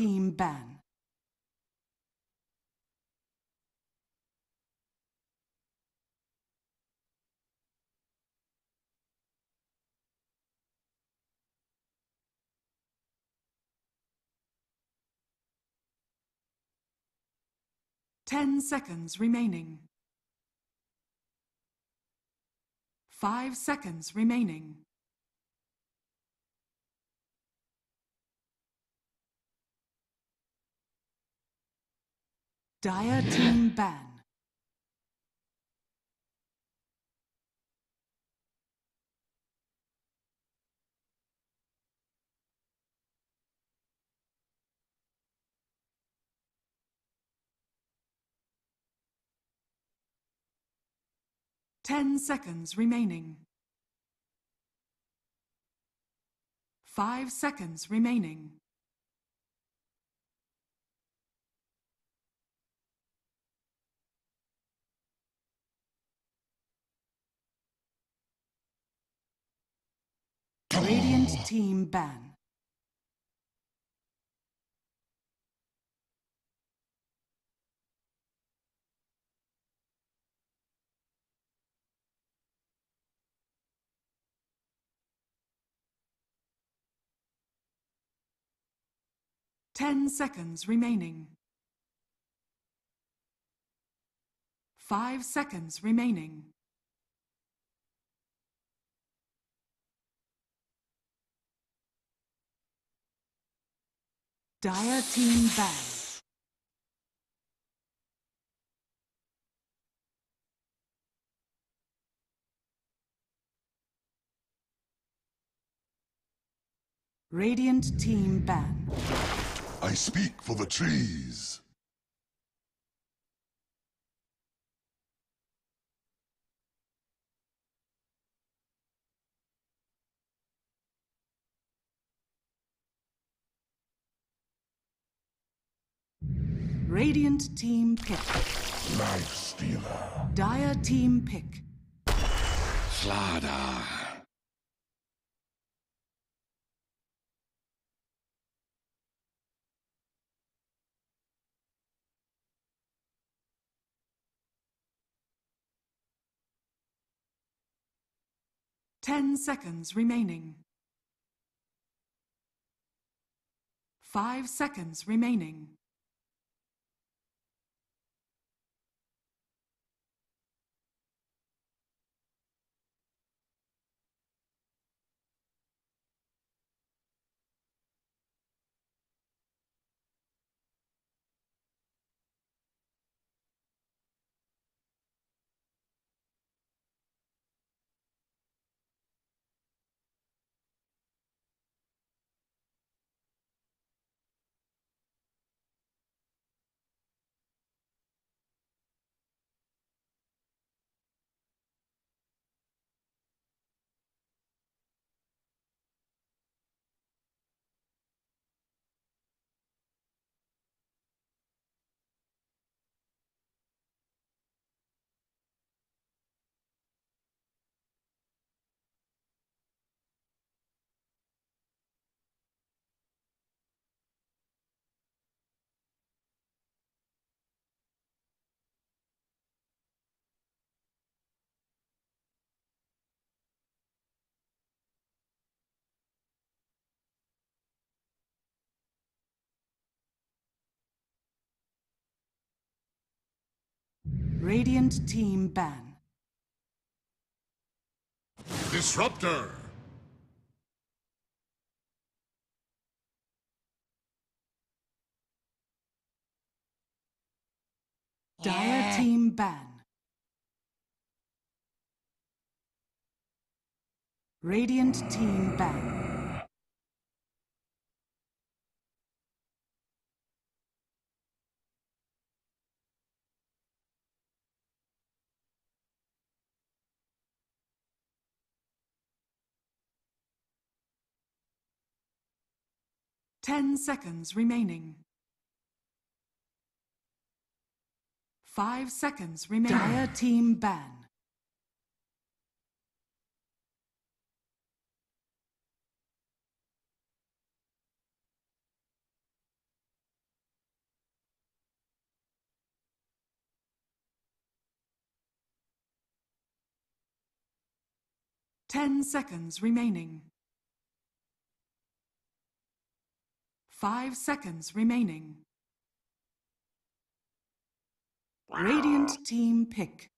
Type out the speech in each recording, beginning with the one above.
team ban. Ten seconds remaining. 5 seconds remaining. Dire team ban. Ten seconds remaining. 5 seconds remaining. Radiant team ban. Ten seconds remaining. 5 seconds remaining. Dire team ban. Radiant team ban. I speak for the trees. Radiant team pick. Life stealer. Dire team pick. Slaughter. 10 seconds remaining. 5 seconds remaining. Radiant team ban. Disruptor. Dire team ban. Radiant team ban. Ten seconds remaining. 5 seconds remaining. Dire team ban. 10 seconds remaining. 5 seconds remaining. Radiant team pick.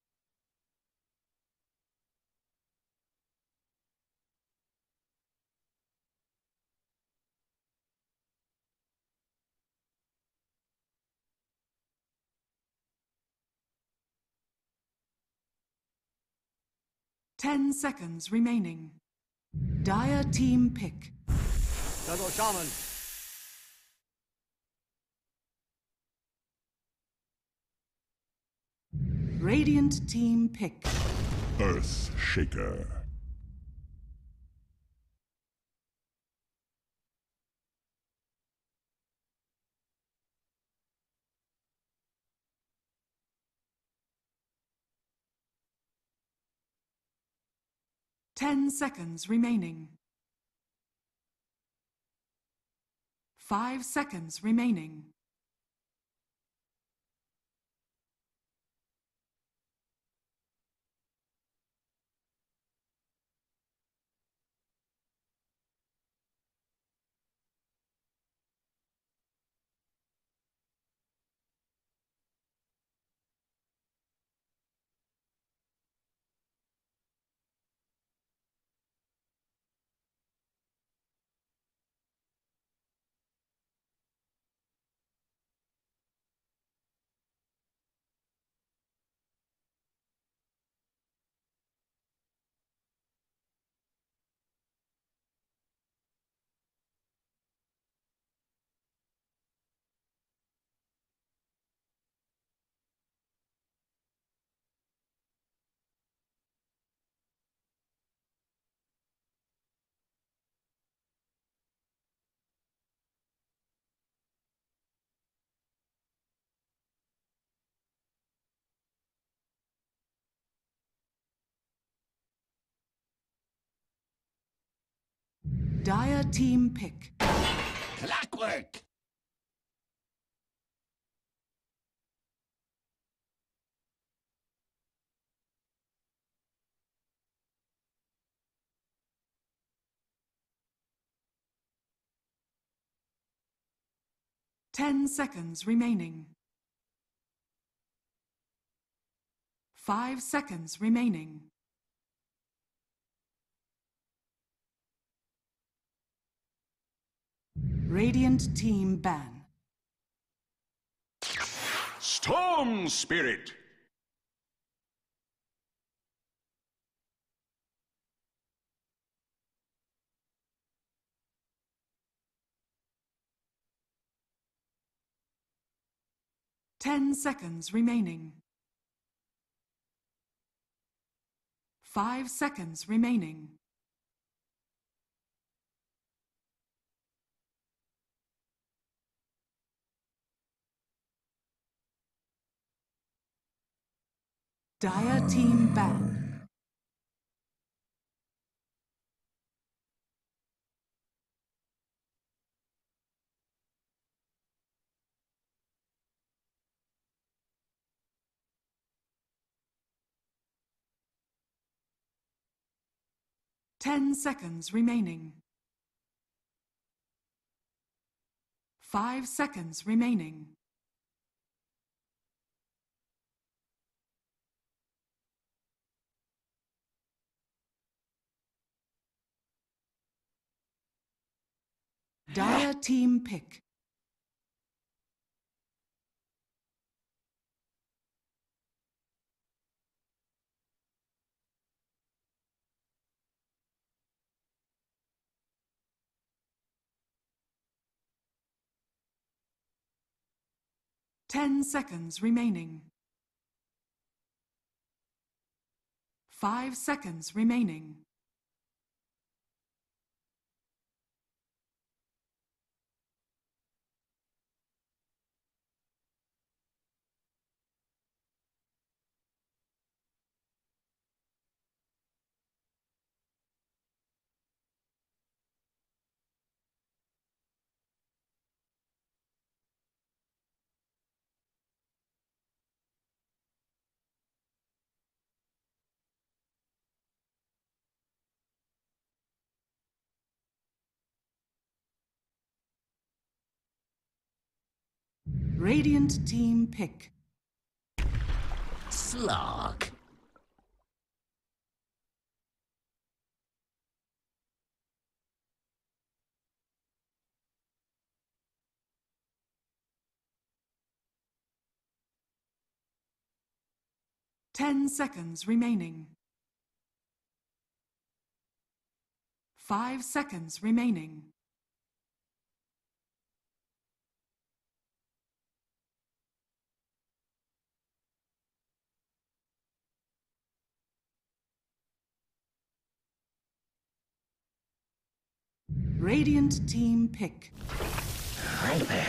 Ten seconds remaining. Dire team pick. Jungle Shaman. Radiant team pick. Earth Shaker. Ten seconds remaining. 5 seconds remaining. Dire team pick. Clockwork! 10 seconds remaining. 5 seconds remaining. Radiant team ban. Storm Spirit! Ten seconds remaining. 5 seconds remaining. Dire team ban. Ten seconds remaining. 5 seconds remaining. Dire team pick. Ten seconds remaining. 5 seconds remaining. Radiant team pick. Slog. Ten seconds remaining. 5 seconds remaining. Radiant team pick. Viper.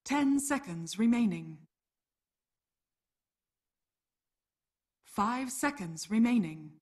10 seconds remaining. 5 seconds remaining.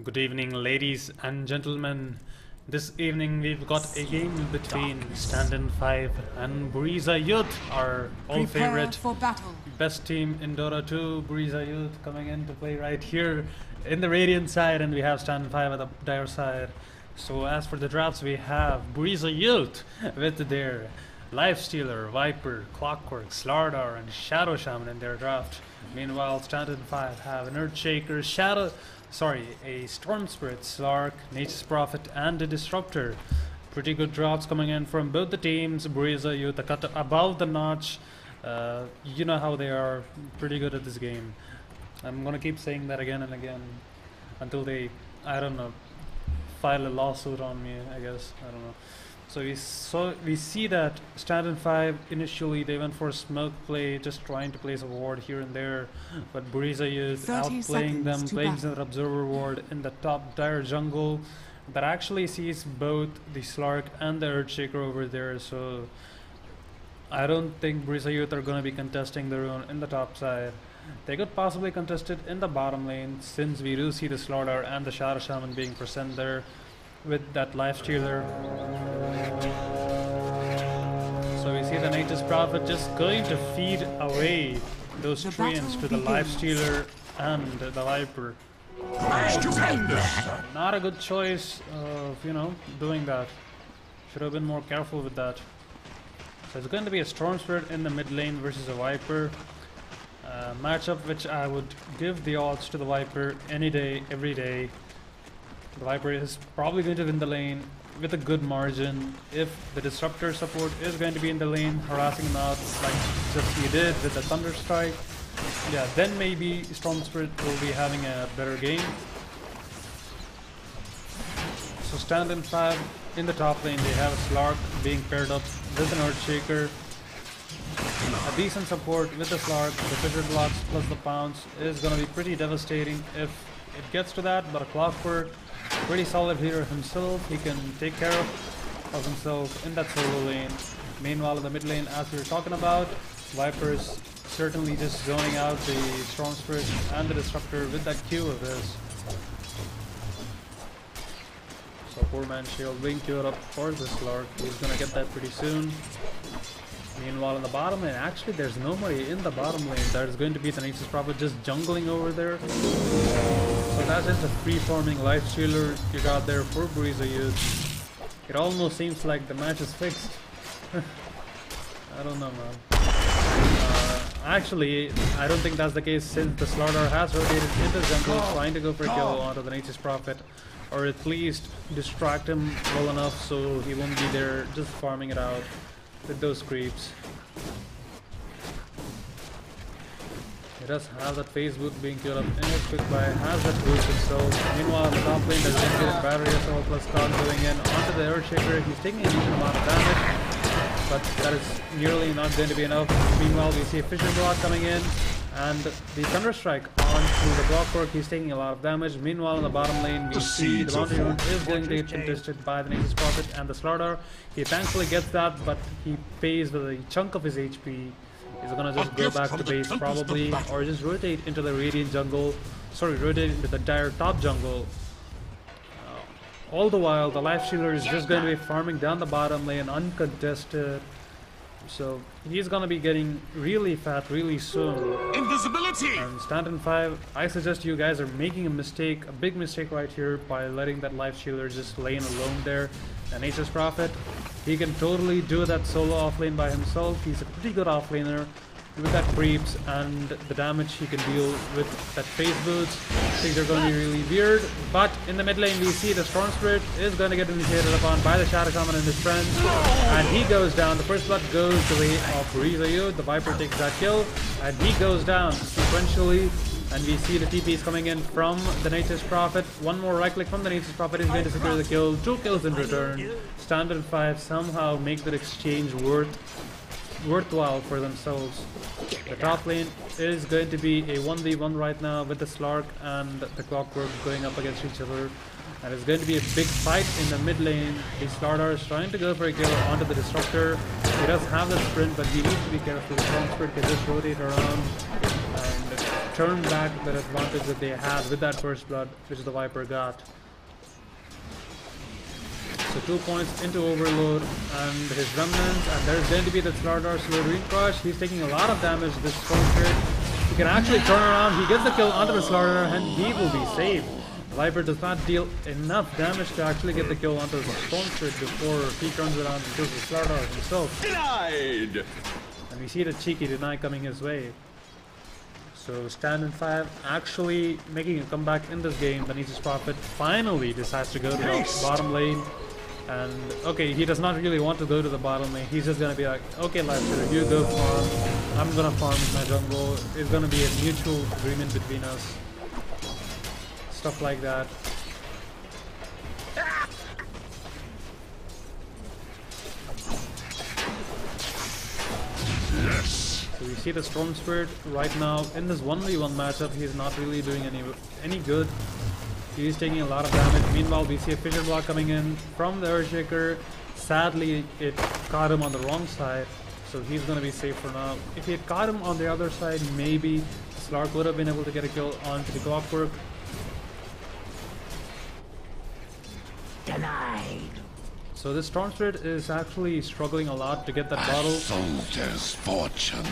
Good evening, ladies and gentlemen. This evening we've got a game between Standin 5 and Buriza Youth, our all favorite for battle. best team in Dota 2. Buriza Youth coming in to play right here in the Radiant side, and we have Standin 5 at the Dire side. So as for the drafts, we have Buriza Youth with their Lifestealer, Viper, Clockwork, Slardar, and Shadow Shaman in their draft. Meanwhile, Standin 5 have an Earthshaker, a Storm Spirit, Slark, Nature's Prophet, and a Disruptor. Pretty good drafts coming in from both the teams. Buriza Youth, a cut above the notch. You know how they are, pretty good at this game. I'm gonna keep saying that again and again until they, I don't know, file a lawsuit on me, I guess. I don't know. So we see that Standin 5 initially they went for a smoke play, just trying to place a ward here and there, but Buriza is outplaying them, playing their observer ward in the top Dire jungle that actually sees both the Slark and the Earthshaker over there. So I don't think Buriza Youth are going to be contesting their own in the top side. They could possibly contest it in the bottom lane, since we do see the Slardar and the Shadow Shaman being present there with that Lifestealer. So we see the Nature's Prophet just going to feed away those treants to the Lifestealer and the Viper. Not a good choice of, doing that. Should have been more careful with that. So it's going to be a Storm Spirit in the mid lane versus a Viper. Matchup which I would give the odds to the Viper any day, every day. The Viper is probably going to win the lane with a good margin if the Disruptor support is going to be in the lane, harassing him out like just he did with the Thunder Strike. Yeah, then maybe Storm Spirit will be having a better game. So Standin 5 in the top lane, they have Slark being paired up with an Earthshaker. A decent support with the Slark, the Fissure Blocks plus the Pounce is going to be pretty devastating if it gets to that, but a Clockwork, pretty solid hero himself, he can take care of himself in that solo lane. Meanwhile in the mid lane, as we were talking about, Viper's certainly just zoning out the Storm Spirit and the Disruptor with that Q of his. So poor man Shield being queued up for the Slark, he's gonna get that pretty soon. Meanwhile in the bottom lane, actually there's nobody in the bottom lane. There's going to be the Nature's Prophet just jungling over there. So that's just a free-forming Lifestealer you got there for Buriza Youth. It almost seems like the match is fixed. I don't know, man. Actually, I don't think that's the case, since the Slardar has rotated into the jungle, trying to go for a kill onto the Nature's Prophet, or at least distract him well enough so he won't be there just farming it out. with those creeps. He does have that phase boot being killed up in his quick buy, has that boost himself. Meanwhile, on the top lane, there's going to be a battery assault plus card going in onto the Earthshaker. He's taking a decent amount of damage, but that is nearly not going to be enough. Meanwhile, we see a Fission Block coming in, and the Thunderstrike onto the Clockwork. He's taking a lot of damage. Meanwhile, in the bottom lane, we see the Boundary Rune is going to get contested by the Nature's Prophet and the Slardar. He thankfully gets that, but he pays with a chunk of his HP. He's gonna just go back to base probably, or just rotate into the Radiant jungle. Sorry, rotate into the Dire top jungle. All the while, the Life Stealer is just going to be farming down the bottom lane uncontested. So he's gonna be getting really fat really soon. Invisibility! And Standin 5, I suggest you guys are making a mistake, a big mistake right here by letting that Life Stealer just lane alone there. And Ace's Prophet, he can totally do that solo offlane by himself. He's a pretty good offlaner with that creeps and the damage he can deal with that phase boots. Things are going to be really weird. But in the mid lane we see the Storm Spirit is going to get initiated upon by the Shadow Shaman and his friends. And he goes down. The first blood goes the way of Buriza. The Viper takes that kill and he goes down sequentially. And we see the TPs coming in from the Nature's Prophet. One more right click from the Nature's Prophet is going to secure the kill. 2 kills in return. Standin 5 somehow make that exchange worthwhile for themselves. The top lane is going to be a 1v1 right now with the Slark and the Clockwork going up against each other. And it's going to be a big fight in the mid lane. The Slardar is trying to go for a kill onto the Disruptor. He does have the sprint, but he needs to be careful. The Storm Spirit can just rotate around and turn back that advantage that they had with that first blood, which the Viper got. So 2 points into Overload and his remnants, and there's going to be the Slardar slow Green Crush. He's taking a lot of damage. This Storm Spirit, he can actually turn around. He gets the kill onto the Slardar and he will be saved. Viper does not deal enough damage to actually get the kill onto the Storm Spirit before he turns around and kills the Slardar himself. Denied! And we see the cheeky deny coming his way. So Standin 5 actually making a comeback in this game. The Nature's Prophet finally decides to go to the bottom lane. And okay, he does not really want to go to the bottom lane. He's just gonna be like, okay, Lifesaver, you go farm. I'm gonna farm in my jungle. It's gonna be a mutual agreement between us. Stuff like that. Yes! So we see the Storm Spirit right now in this 1v1 matchup. He's not really doing any good. He's taking a lot of damage. Meanwhile, we see a Fission Block coming in from the Earthshaker. Sadly, it caught him on the wrong side, so he's going to be safe for now. If he had caught him on the other side, maybe Slark would have been able to get a kill onto the Clockwork. Denied. So this Storm Spirit is actually struggling a lot to get that bottle. Soldier's fortune.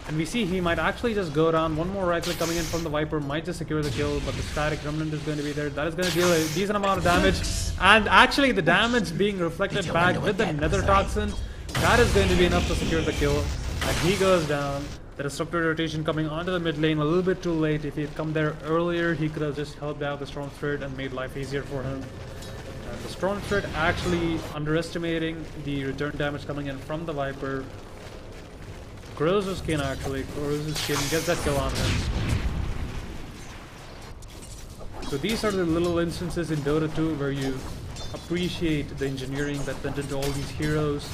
And we see he might actually just go down. One more right click coming in from the Viper might just secure the kill, but the static remnant is going to be there. That is going to deal a decent amount of damage. And actually the damage being reflected back with the Nether Toxin, that is going to be enough to secure the kill. And he goes down. The Disruptor rotation coming onto the mid lane a little bit too late. If he had come there earlier, he could have just helped out the Storm Spirit and made life easier for him. And the Storm Spirit actually underestimating the return damage coming in from the Viper. Corrosive Skin actually. Corrosive Skin gets that kill on him. So these are the little instances in Dota 2 where you appreciate the engineering that went into all these heroes.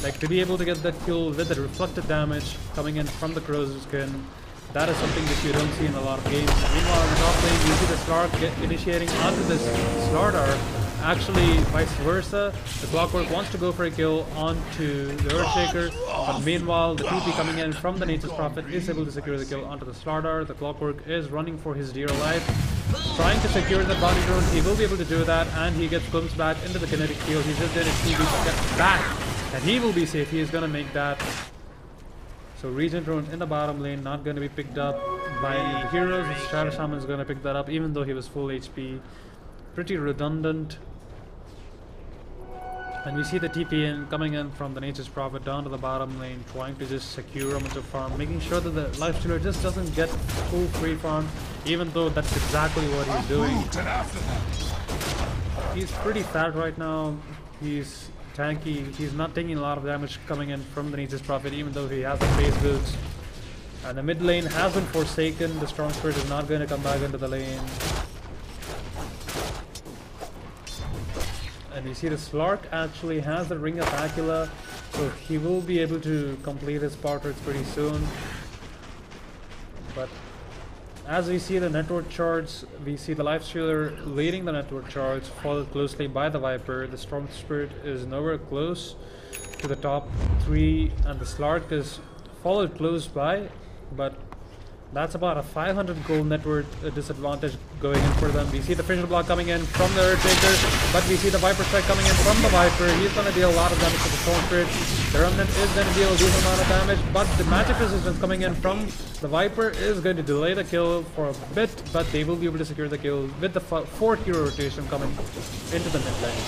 Like to be able to get that kill with the reflected damage coming in from the Corrosive Skin. That is something that you don't see in a lot of games. Meanwhile, in the top lane, you see the Slark initiating onto this Slardar. Actually, vice versa. The Clockwork wants to go for a kill onto the Earthshaker, but meanwhile, the TP coming in from the Nature's Prophet is able to secure the kill onto the Slardar. The Clockwork is running for his dear life, trying to secure the body drone. He will be able to do that, and he gets glimpsed back into the kinetic field. He's just going to get back, and he will be safe. He is going to make that. So Regen drone in the bottom lane, not going to be picked up by any heroes. Shadow Shaman is going to pick that up, even though he was full HP. Pretty redundant. And we see the TP in coming in from the Nature's Prophet down to the bottom lane, trying to just secure a bunch of farm, making sure that the Life Stealer just doesn't get full free farm, even though that's exactly what he's doing. He's pretty fat right now. He's tanky. He's not taking a lot of damage coming in from the Nature's Prophet, even though he has the phase boots. And the mid lane has been forsaken. The Strong Spirit is not going to come back into the lane. And you see the Slark actually has the Ring of Aquila, so he will be able to complete his portraits pretty soon. But as we see the network charts, we see the Lifestealer leading the network charts, followed closely by the Viper. The Strong Spirit is nowhere close to the top 3, and the Slark is followed close by, but that's about a 500 gold net worth disadvantage going in for them. We see the Fisher Block coming in from the Earthshaker, but we see the Viper Strike coming in from the Viper. He's going to deal a lot of damage to the Storm Spirit. The Remnant is going to deal a decent amount of damage, but the magic resistance coming in from the Viper is going to delay the kill for a bit, but they will be able to secure the kill with the 4th hero rotation coming into the mid lane.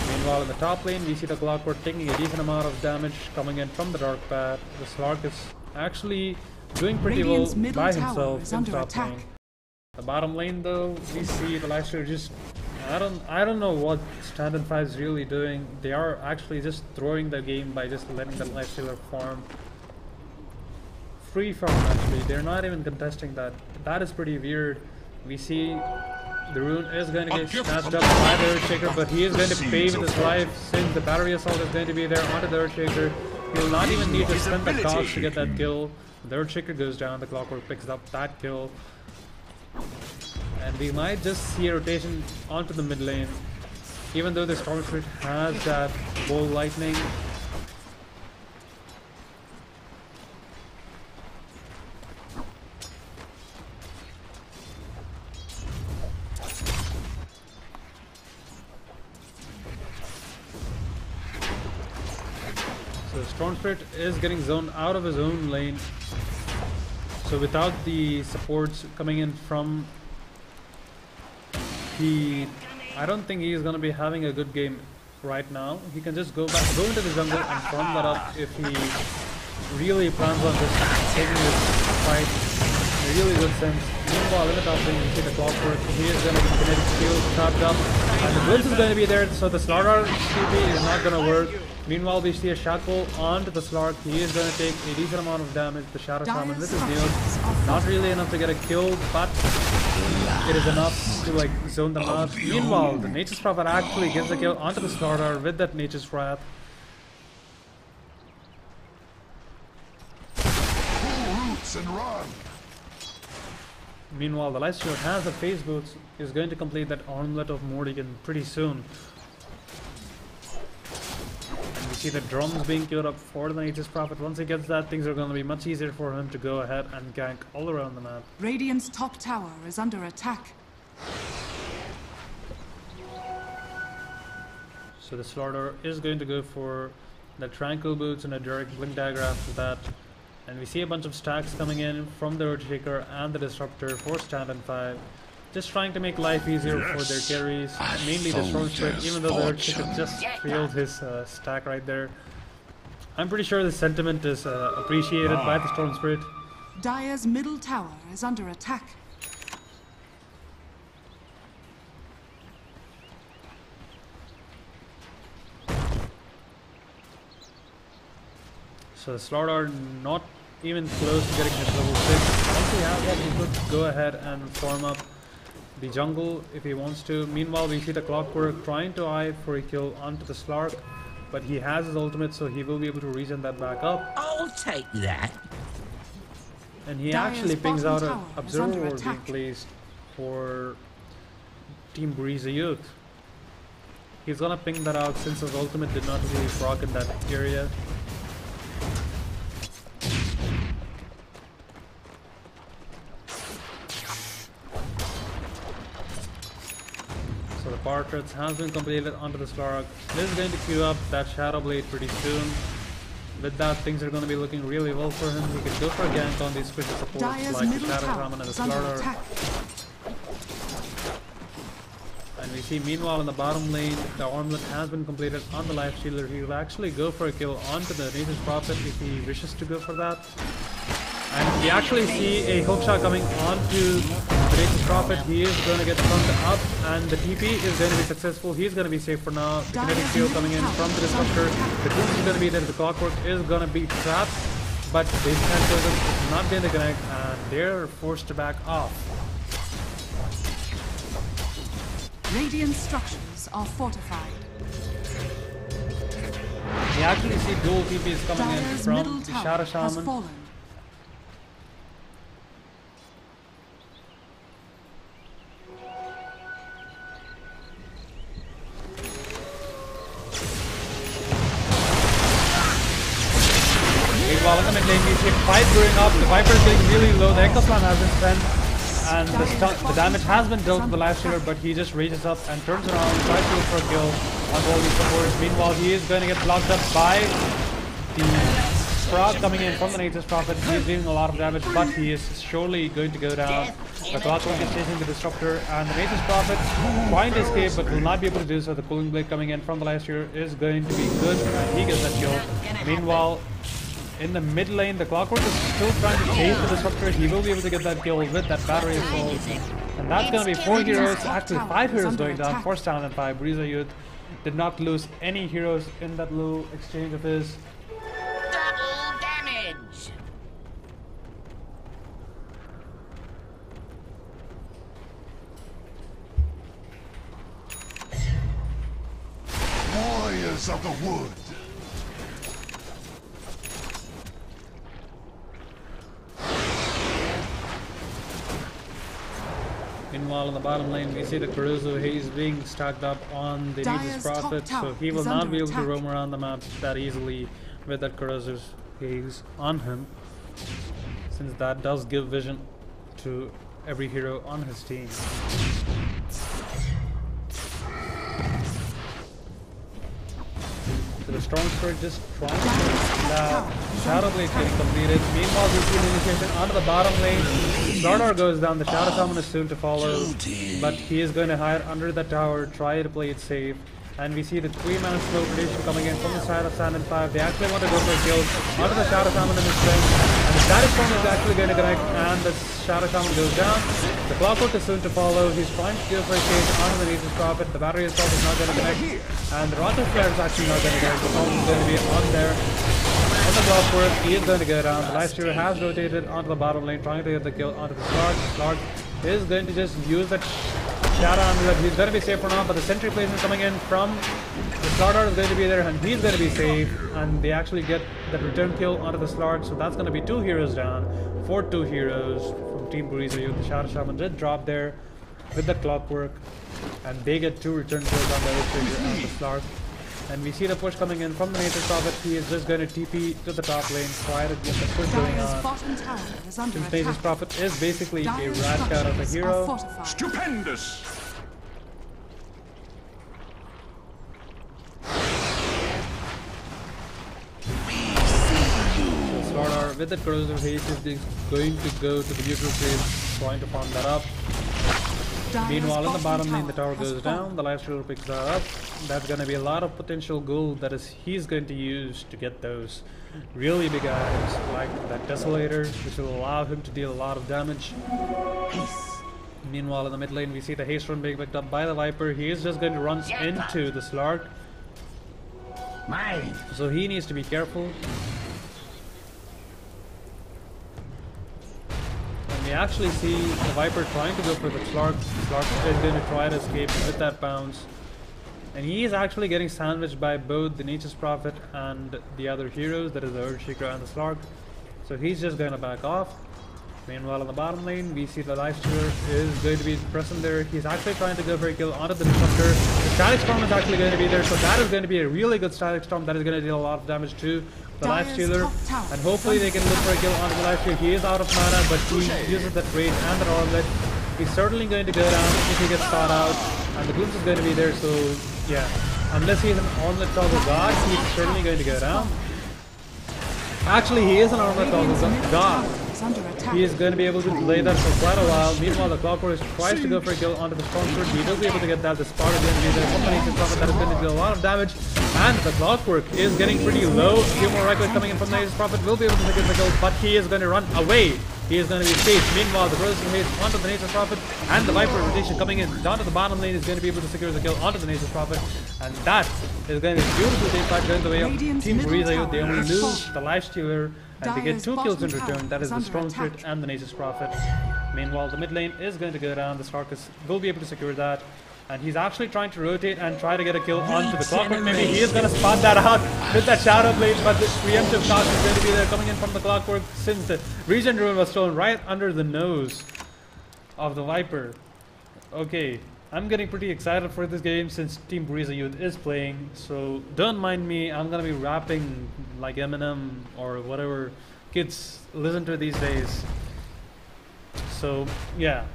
Meanwhile, in the top lane, we see the Clockwork taking a decent amount of damage coming in from the Dark Path. The Slark is actually doing pretty well by himself in top lane. The bottom lane though, we see the Lifestealer just I don't know what Standin 5 is really doing. They are actually just throwing the game by just letting the Lifestealer farm free farm. Actually, they're not even contesting that. That is pretty weird. We see the rune is going to get snatched up by the Earthshaker, but he is going to pay with his life since the battery assault is going to be there onto the Earthshaker. He will not even need to spend the cost to get that kill. The Earthshaker goes down, the Clockwork picks up that kill. And we might just see a rotation onto the mid lane. Even though the Storm Spirit has that Bowl Lightning. So Storm Spirit is getting zoned out of his own lane. So without the supports coming in from I don't think he is going to be having a good game right now. He can just go into the jungle and farm that up if he really plans on just taking this fight in a really good sense. Meanwhile, in the top lane, you see the Clockwork. He is going to be kinetic shield trapped up, and the Blitz is going to be there, so the Slaughter TP is not going to work. Meanwhile, we see a Shackle onto the Slark. He is going to take a decent amount of damage. The Shadow Shaman with his nails. Not really enough to get a kill, but it is enough to like zone them out. Meanwhile, the Nature's Prophet actually gets the kill onto the Slaughter with that Nature's Wrath. Roots and run. Meanwhile, the Lifestealer has the phase boots. Is going to complete that Armlet of Mordigan pretty soon. And we see the drums being queued up for the Nature's Prophet. Once he gets that, things are going to be much easier for him to go ahead and gank all around the map. Radiant's top tower is under attack. So the Slaughter is going to go for the Tranquil Boots and a direct Blink Dagger after that. And we see a bunch of stacks coming in from the Earthshaker and the Disruptor for Standin 5. Just trying to make life easier for their carries, mainly the Storm Spirit, even though the Earthshaker just failed his stack right there. I'm pretty sure the sentiment is appreciated by the Storm Spirit. Dire's middle tower is under attack. So the Slaughter not even close to getting his level 6. Once he has that, he could go ahead and farm up the jungle if he wants to. Meanwhile, we see the Clockwork trying to eye for a kill onto the Slark, but he has his ultimate, so he will be able to regen that back up. I'll take that. And he Dire's actually pings out an bottom tower is Observer under Ward being attack. placed for Team Buriza Youth. He's gonna ping that out since his ultimate did not really proc in that area. So the portraits has been completed onto the Slark. This is going to queue up that Shadow Blade pretty soon. With that, things are going to be looking really well for him. He can go for a gank on these special supports Dire's like the middle Shadow tower Shaman and the is under Slaughter. attack. And we see meanwhile in the bottom lane, the Armlet has been completed on the Lifestealer. He will actually go for a kill onto the Nature's Prophet if he wishes to go for that. And we actually see a hook shot coming onto the Nature's Prophet. He is going to get thumped up, and the TP is going to be successful. He's going to be safe for now. The kinetic shield coming in from the Disruptor. The Doom is going to be there. The Clockwork is going to be trapped, but the Phantasm is not going to connect, and they're forced to back off. Radiant structures are fortified. We actually see dual TPs coming in Dire's from middle the tower Shadow has Shaman. fallen. Meanwhile, in the mid lane, we see a fight brewing up. The Viper is getting really low. The Echo Slam has been spent, and the damage has been dealt to the last healer, but he just rages up and turns around, tries to look for a kill on all these supporters. Meanwhile, he is going to get blocked up by the Frog coming in from the Nature's Prophet. He is dealing a lot of damage, but he is surely going to go down. The Clockwork is chasing the Disruptor, and the Nature's Prophet trying to escape, but will not be able to do so. The Cooling Blade coming in from the last healer is going to be good, and he gets that kill. Meanwhile, in the mid lane, the Clockwork is still trying to chase the Disruptor. He will be able to get that kill with that battery assault. And that's going to be 4 heroes, actually 5 heroes going down for Standin 5. Buriza Youth did not lose any heroes in that little exchange of his. Double damage. Warriors of the wood. Meanwhile, in the bottom lane, we see the Caruso. He's being stacked up on the Nature's Prophet, so he will not be able to roam around the map that easily with that Caruso's haze on him, since that does give vision to every hero on his team. So the Strong Spirit just trying to that Shadow Blade getting completed. Meanwhile, we see the initiation onto the bottom lane. Zardar goes down, the Shadow Shaman is soon to follow, but he is going to hide under the tower, try to play it safe. And we see the 3-mana slow prediction coming in from the side of Standin 5. They actually want to go for a kill onto the Shadow Shaman in his strength. And the Static Storm is actually going to connect, and the Shadow Shaman goes down. The Clockwork is soon to follow. He's trying to go for a change onto the Nature's Prophet. The battery assault is not going to connect. And the Rocket Flare is actually not going to connect. The Assault is going to be on there. On the Clockwork, he is going to go down. The Last Hero has rotated onto the bottom lane, trying to get the kill onto the Slark. The Slark is going to just use that Shadow Amulet. He's going to be safe for now, but the Sentry placement coming in from the Slardar is going to be there, and he's going to be safe. And they actually get that return kill onto the Slark, so that's going to be 2 heroes down for 2 heroes from Team Buriza Youth. The Shadow Shaman did drop there with the Clockwork, and they get 2 return kills on the Acer and the Slark. And we see the push coming in from the Nature's Prophet. He is just going to TP to the top lane, try to get the push going on. Since Nature's Prophet is basically a rat cat of a hero. Stupendous! Slardar with the Corrosive Haste is going to go to the neutral phase, trying to farm that up. Meanwhile, in the bottom lane, the tower goes down, the last hero picks that up. That's going to be a lot of potential gold that he's going to use to get those really big items like that Desolator, which will allow him to deal a lot of damage. Meanwhile, in the mid lane, we see the haste run being picked up by the Viper. He is just going to run into the Slark, so he needs to be careful. We actually see the Viper trying to go for the Slark. Slark is going to try to escape with that bounce. And he is actually getting sandwiched by both the Nature's Prophet and the other heroes, that is the Earthshaker and the Slark. So he's just going to back off. Meanwhile, in the bottom lane, we see the Lifestealer is going to be present there. He's actually trying to go for a kill onto the Disruptor. The Static Storm is actually going to be there, so that is going to be a really good Static Storm that is going to deal a lot of damage to the Lifestealer. And hopefully they can look for a kill onto the Lifestealer. He is out of mana, but he uses that rage and the armlet. He's certainly going to go down if he gets caught out. And the glimpse is going to be there, so yeah. Unless he is an armlet toggle god, he's certainly going to go down. Actually, he is an armlet toggle god. He is going to be able to delay that for quite a while. Meanwhile, the Clockwork tries to go for a kill onto the Strong Sword. He will be able to get that. The Spark is going to be there from the Nature's Prophet. That is going to do a lot of damage. And the Clockwork is getting pretty low. A few more records coming in from the Ace Prophet will be able to secure the kill, but he is going to run away. He is going to be safe. Meanwhile, the Corrosive Haze onto the Nature's Prophet and the Viper rotation coming in down to the bottom lane is going to be able to secure the kill onto the Nature's Prophet. And that is going to be beautiful team fight going the way of Team Buriza. They only lose the Life Stealer and they get 2 kills in return. That is the Strong Spirit and the Nature's Prophet. Meanwhile, the mid lane is going to go down. The Starkus will be able to secure that. And he's actually trying to rotate and try to get a kill onto the Clockwork. Maybe he is going to spot that out with that Shadow Blade, but the preemptive shot is going to be there coming in from the Clockwork since the Regen Rune was thrown right under the nose of the Viper. Okay, I'm getting pretty excited for this game since Team Buriza Youth is playing, so don't mind me. I'm going to be rapping like Eminem or whatever kids listen to these days. So, yeah.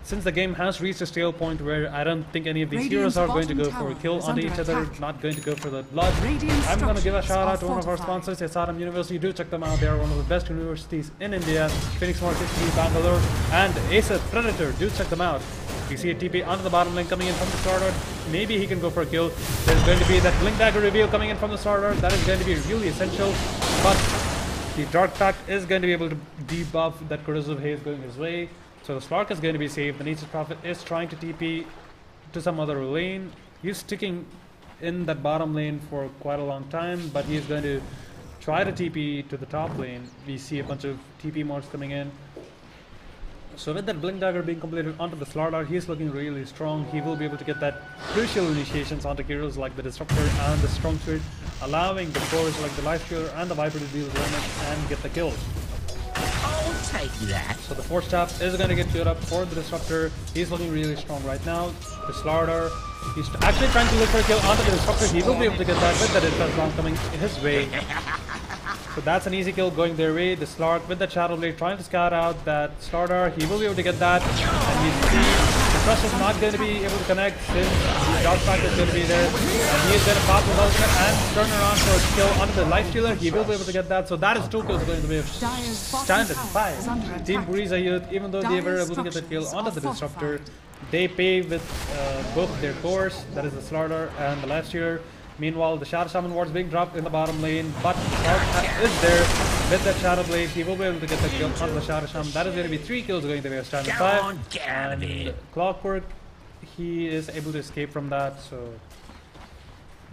Since the game has reached a stale point where I don't think any of these heroes are going to go for a kill onto each other, not going to go for the blood, I'm going to give a shout out to one of our sponsors, Acer University. Do check them out. They are one of the best universities in India. Phoenix Market, Bangalore, and Acer Predator. Do check them out. You see a TP onto the bottom lane coming in from the starter. Maybe he can go for a kill. There's going to be that Blink Dagger reveal coming in from the starter. That is going to be really essential. But the Dark Pact is going to be able to debuff that Corrosive Haze going his way. So Slark is going to be safe. The Nature's Prophet is trying to TP to some other lane. He's sticking in that bottom lane for quite a long time, but he's going to try to TP to the top lane. We see a bunch of TP mods coming in. So with that Blink Dagger being completed onto the Slardar, he's looking really strong. He will be able to get that crucial initiations onto heroes like the Disruptor and the Strong Spirit, allowing the cores like the Life Stealer and the Viper to deal damage and get the kill. Take that. So the Force Staff is going to get queued up for the Disruptor. He's looking really strong right now. The Slardar, he's actually trying to look for a kill onto the Disruptor. He will be able to get that with the Defense Bomb coming his way. So that's an easy kill going their way. The Slark with the Shadow Blade trying to scout out that Slardar. He will be able to get that. And you see the Crush is not going to be able to connect since the Dark Pact is going to be there. And he is going to pop the ultimate and turn around for a kill onto the Life Stealer. He will be able to get that. So that is 2 kills going the way of Standin 5. Team Buriza Youth, even though they were able to get the kill onto the Disruptor, they pay with both their cores, that is the Slardar and the Life Stealer. Meanwhile, the Shadow Shaman wards being dropped in the bottom lane, but Slark is there with that Shadow Blade. He will be able to get the kill on the Shadow Shaman. That is going to be 3 kills going the way of Standin 5. And Clockwork, he is able to escape from that. So,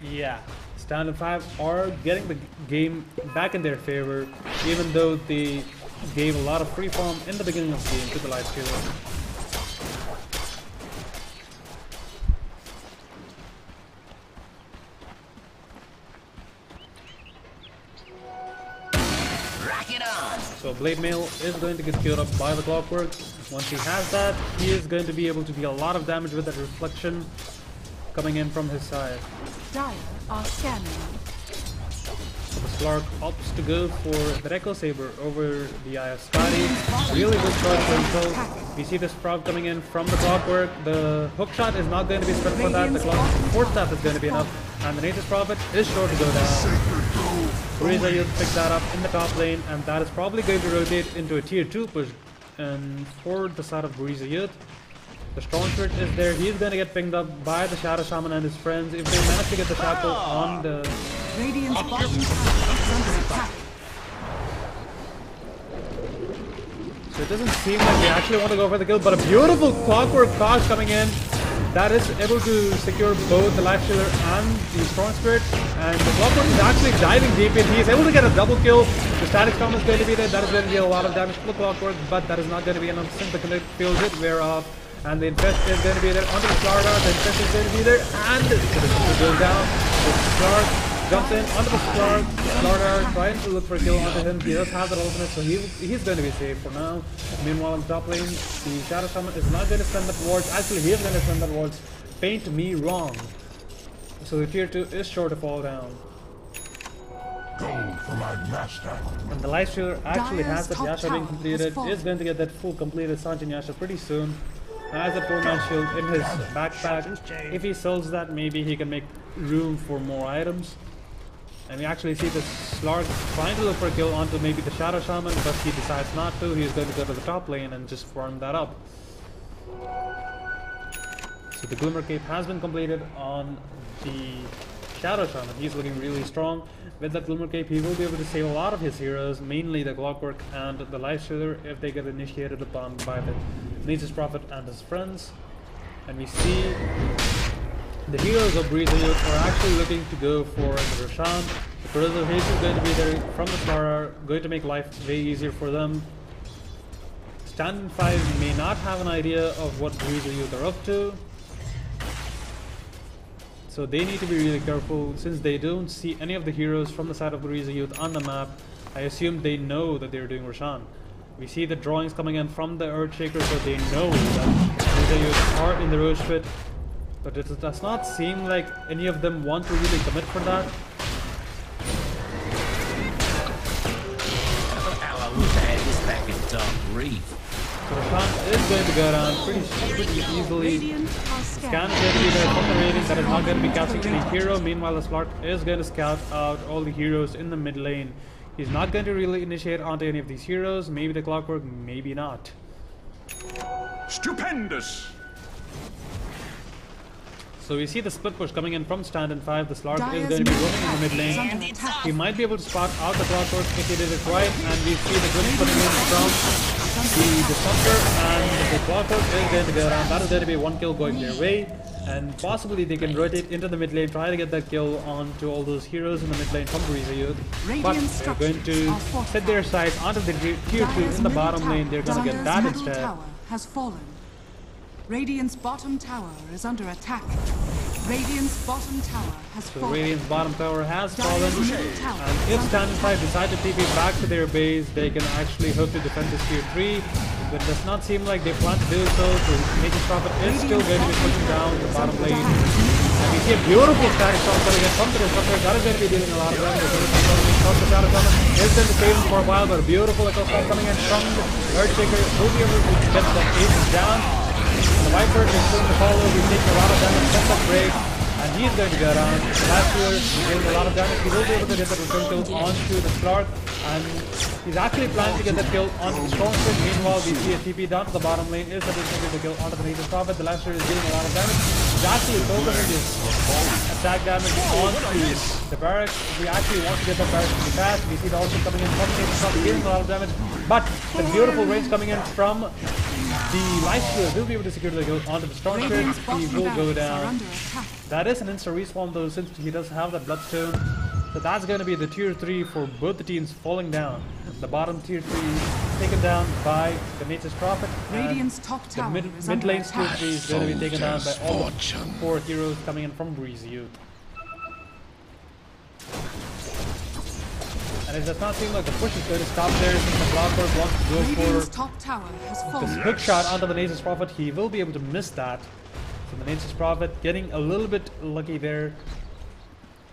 yeah, Standin 5 are getting the game back in their favor, even though they gave a lot of free farm in the beginning of the game to the Life Stealer. So Blade Mail is going to get killed up by the Clockwork. Once he has that, he is going to be able to deal a lot of damage with that reflection coming in from his side. Dire are scanning. So the Slark opts to go for the Echo Saber over the Eye of Spotty. Really good shot for himself. We see the Sprout coming in from the Clockwork. The hook shot is not going to be spent for that. The Force Staff is going to be enough. And the Nature's Prophet is sure to go down. Buriza Youth pick that up in the top lane, and that is probably going to rotate into a tier 2 push. And for the side of Buriza Youth, the Strong Spirit is there. He's going to get pinged up by the Shadow Shaman and his friends. If they manage to get the shackle on the Radiant's bottom tower is under attack. So it doesn't seem like they actually want to go for the kill, but a beautiful Clockwork Cause coming in. That is able to secure both the Life Stealer and the Strong Spirit. And the Clockwork is actually diving deep in. He is able to get a double kill. The Static Storm is going to be there. That is going to deal a lot of damage to the Clockwork, but that is not going to be enough since the Connect field did wear off. And the Infest is going to be there onto the Slardar. The Infest is going to be there, and it goes down. The Slark jumps in onto the Slardar, trying to look for a kill onto him. He does have that ultimate, so he's going to be safe for now. Meanwhile, on the top lane, the Shadow Shaman is not going to spend that wards. Actually, he is going to spend that wards. Paint me wrong. So the tier 2 is sure to fall down. Go for my master. And the Life Stealer actually has that Yasha being completed. Is going to get that full completed Sanjin Yasha pretty soon. Has a Pro-Man shield in his backpack. If he sells that, maybe he can make room for more items. And we actually see the Slark trying to look for a kill onto maybe the Shadow Shaman, but he decides not to. He's going to go to the top lane and just farm that up. So the Glimmer Cape has been completed on the Shadow Shaman. He's looking really strong. With that Glimmer Cape, he will be able to save a lot of his heroes, mainly the Clockwork and the Life Stealer, if they get initiated upon by the Nature's Prophet and his friends. And we see the heroes of Buriza Youth are actually looking to go for the Roshan. The Preservation is going to be there from the Slara, going to make life way easier for them. Standin 5 may not have an idea of what Buriza Youth are up to, so they need to be really careful. Since they don't see any of the heroes from the side of Buriza Youth on the map, I assume they know that they're doing Roshan. We see the drawings coming in from the Earthshaker, so they know that Buriza Youth are in the Roche Pit, but it does not seem like any of them want to really commit for that. How I wish I had this back in Dark Reef. So Roshan is going to go down pretty easily. Radiant are Scan scanned. is going to be there from the Radiant, that is not going to be catching any hero. Meanwhile, the Slark is going to scout out all the heroes in the mid lane. He's not going to really initiate onto any of these heroes. Maybe the Clockwork, maybe not. Stupendous! So we see the split push coming in from Standin 5. The Slark is Dire's going to be middle roaming in the mid tower is lane. under attack. He might be able to spot out the Clockwork if he did it right. And we see the good putting in from the Disruptor, and the Clockwork is going to go around. That is going to be one kill going their way. And possibly they can rotate into the mid lane, try to get that kill onto all those heroes in the mid lane from Buriza Youth. But they're going to set their sights onto the tier 2 in the bottom lane. They're going to get that Dire's middle instead. tower has fallen. Radiant's bottom tower is under attack. Radiant's bottom tower has So fallen. Radiant's bottom tower has fallen. Dire's middle tower And is if under Standin 5 attack. decide to TP back to their base, they can actually hope to defend this tier 3. But it does not seem like they plan to do so, so Nature's Prophet is still going to be pushing down the bottom lane. And we see a beautiful static shot coming in from the Disruptor. That is going to be dealing a lot of damage. From the Shadow Shaman is going to save him for a while, but a beautiful echo shot coming in from the Earthshaker will be able to get the Acer down. The Viper is going to follow. He's taking a lot of damage from that break. And he's going to go down. Last year, he's doing a lot of damage. He will be able to get the return kill onto the Slark. And he's actually planning to get the kill onto the Strongford. Meanwhile, we see a TP down to the bottom lane. Is able to get the kill onto the Nature's Prophet. The last year is dealing a lot of damage. He's actually focusing his attack damage onto the barracks. We actually want to get the barracks pretty fast. We see it also coming in from the Nature's Prophet, dealing a lot of damage. But the beautiful range coming in from the Life Stealer will be able to secure the kill onto the Strongford. Radiant's He bottom will go barracks are down. under attack. That is an insta respawn though, since he does have that Bloodstone. So that's going to be the tier 3 for both the teams falling down. The bottom tier 3 is taken down by the Nature's Prophet. and Radiant's top the tower mid is mid under lane tier attack. 3 is going to be taken down by all the Fortune. 4 heroes coming in from Buriza Youth. And it does not seem like the push is going to stop there, since the Clockwork wants to go Radiant's for top tower has this fallen. hook shot onto the Nature's Prophet. He will be able to miss that. So the Nature's Prophet getting a little bit lucky there.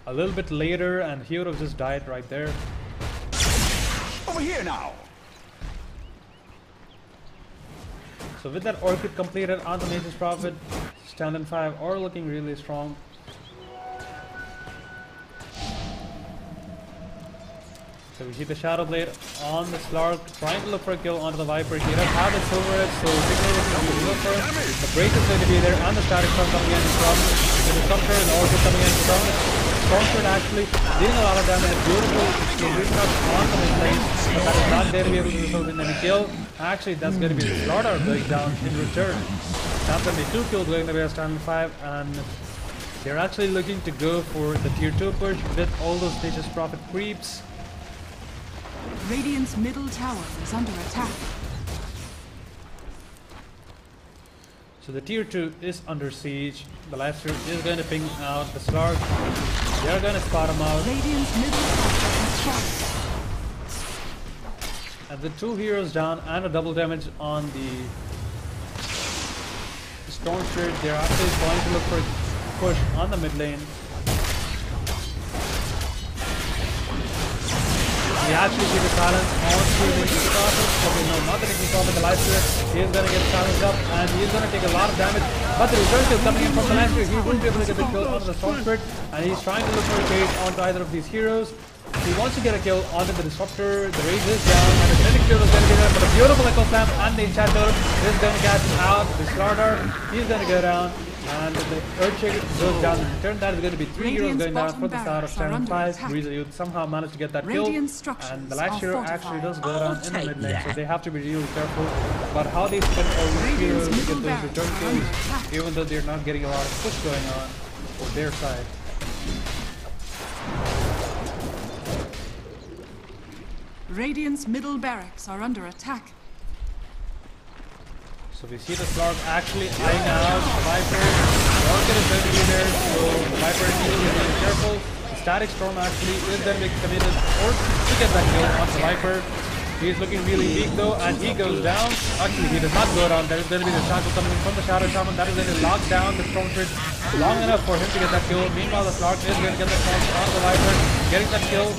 A little bit later, and he would have just died right there. Over here now! So with that Orchid completed on the Nature's Prophet, Standin 5 are looking really strong. So we see the Shadow Blade on the Slark, trying to look for a kill onto the Viper. He does have the Silver Edge, so Signal is going to look for him. The break is going to be there, and the Static Storm coming in from the Disruptor, and the Orchid coming in from the Stormford, actually dealing a lot of damage. Beautiful explosion up on the mid lane, but that is not going to be able to result in any kill. Actually, that's going to be the Slaughter going down in return. That's going to be 2 kills going to be a Standin 5, and they're actually looking to go for the tier 2 push with all those Nature's Prophet creeps. Radiant's middle tower is under attack. So the tier 2 is under siege. The Life Stealer is going to ping out the Slark. They are going to spot him out. Radiant's middle tower has fallen. And the 2 heroes down and a double damage on the Storm Spirit. They're actually trying to look for a push on the mid lane. We actually see the silence on to the Nature's Prophet. Okay, no, not the Nature's Prophet, the Life Stealer. He is going to get silenced up, and he is going to take a lot of damage. But the return kill coming in from the Life Stealer. He will be able to get the kill onto the Storm Spirit, and he's trying to look for a cage onto either of these heroes. He wants to get a kill onto the Disruptor. The Rage is down, and the Kinetic Shield is going to be there, but a beautiful Echo Slam and the Enchanter is going to catch out the Slaughter. He's going to go down. And the Earthshake goes down in return. That is going to be 3 heroes going down from the start of barracks are Standin under 5. attack. Buriza Youth somehow managed to get that kill. Radiant structures And the last are hero fortified. actually does go down in the take mid lane, so that. they have to be really careful about how they spend all these heroes to Radiant's get middle those return barracks are under kills, attack. even though they're not getting a lot of push going on for their side. Radiant's middle barracks are under attack. So we see the Slark actually eyeing out the Viper. The Orchid is going to be there, so the Viper needs to be really careful. The Static Storm actually is then being committed to get that kill on the Viper. He's looking really weak though, and he goes down. Actually, he does not go down. There is going to be the shackle coming in from the Shadow Shaman. That is going to lock down the Storm Sword long enough for him to get that kill. Meanwhile, the Slark is going to get the Storm on the Viper, getting that kill.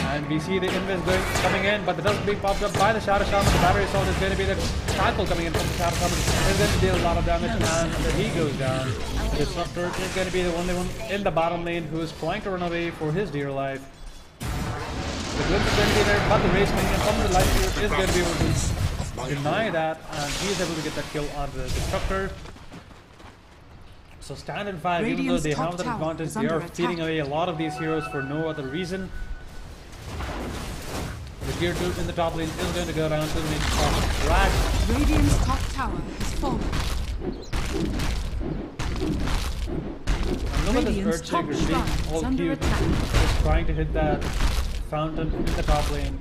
And we see the Invis coming in, but it doesn't being popped up by the Shadow Shaman. The Battery Assault is going to be the tackle coming in from the Shadow Shaman. It's going to deal a lot of damage, and he goes down. The Disruptor is going to be the only one in the bottom lane who is trying to run away for his dear life. The Glimpse is going to be there, but the race coming in from the light shield is going to be able to deny that, and he is able to get that kill on the Disruptor. So Standin 5, even though they have that advantage, they are feeding away a lot of these heroes for no other reason. The Gear 2 in the top lane is going to go down to the main top. Rash. Radiant's top tower has fallen. And look at this Radiant's top Earthshaker being shrine is all under cute, attack. just trying to hit that fountain in the top lane.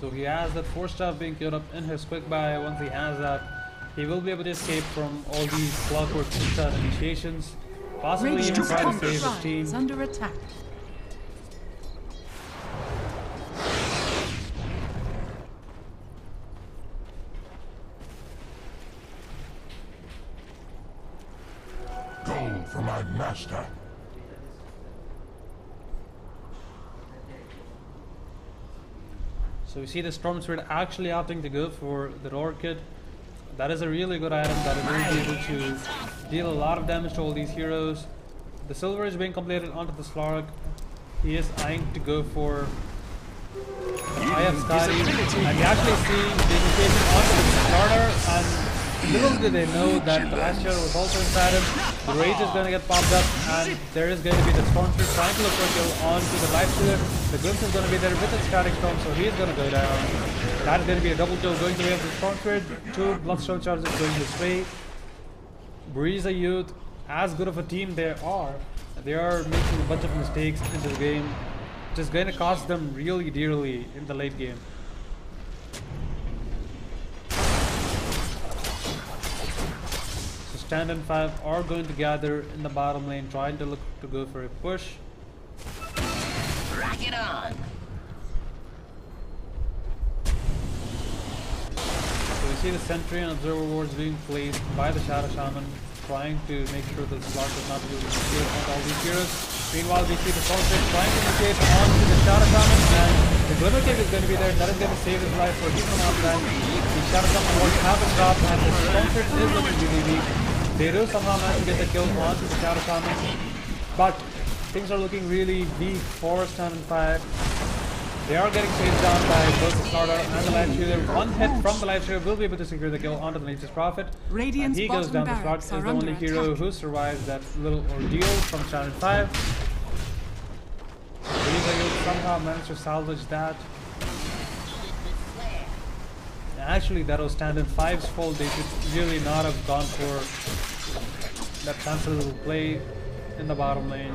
So he has that 4-star being queued up in his quick buy. Once he has that, he will be able to escape from all these clockwork instant initiations. Possibly even Radiant's try to top save his shrine team. is under attack. Gold for my master. So we see the Storm Sword actually opting to go for the Orchid. That is a really good item that will be able to deal a lot of damage to all these heroes. The silver is being completed onto the Slark. He is eyeing to go for Eye of Scotty, and you actually see the initiation onto the starter, and little did they know that the last hero was also inside him. The Rage is going to get popped up, and there is going to be the Storm Sword trying to look for a kill onto the Life Stealer. The Glimpse is going to be there with the Static Storm, so he's going to go down. That is going to be a double kill going the way of the Storm Sword. 2 Bloodstone charges going this way. Buriza Youth, as good of a team they are making a bunch of mistakes in this game, which is going to cost them really dearly in the late game. So Standin 5 are going to gather in the bottom lane, trying to look to go for a push. Rock it on. So we see the Sentry and Observer wards being placed by the Shadow Shaman, trying to make sure that the Slark does not use the shield on all these heroes. Meanwhile, we see the Storm Sword trying to initiate onto the Shadow Shaman, and the Glimmer Cave is going to be there. That is going to save his life for he's from outside. The Shadow Shaman wards have a drop, and the Storm Sword is looking really weak. They do somehow manage to get the kill onto the Shadow Shaman, but things are looking really weak for Standin 5. They are getting chased down by both the starter and the life shooter. One hit from the life shooter will be able to secure the kill onto the Nature's Prophet. Radiant's And he goes down. The Slark is the only hero who survives that little ordeal from Standin 5. Buriza somehow managed to salvage that. Actually, that was Standin 5's fault. They should really not have gone for that fancy little play in the bottom lane.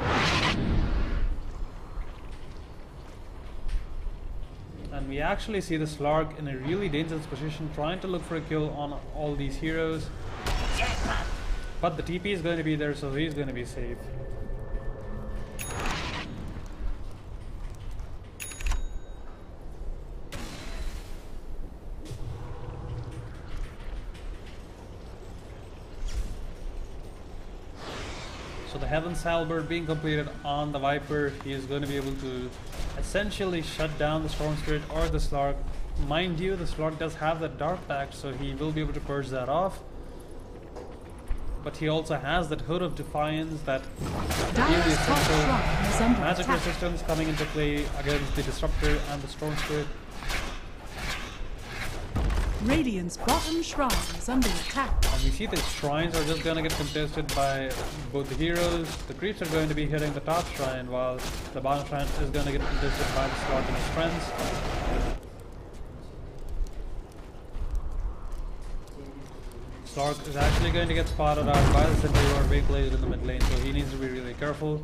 And we actually see the Slark in a really dangerous position, trying to look for a kill on all these heroes. But the TP is going to be there, so he's going to be safe. So the Heaven's Halberd being completed on the Viper, he is going to be able to essentially shut down the Storm Spirit or the Slark. Mind you, the Slark does have that Dark Pact, so he will be able to purge that off. But he also has that Hood of Defiance, that really essential magic resistance coming into play against the Disruptor and the Storm Spirit. Radiant's bottom shrine is under attack. And we see the shrines are just gonna get contested by both the heroes. The creeps are going to be hitting the top shrine, while the bottom shrine is gonna get contested by the Slark and his friends. Slark is actually going to get spotted out by the sentry or being placed in the mid lane, so he needs to be really careful.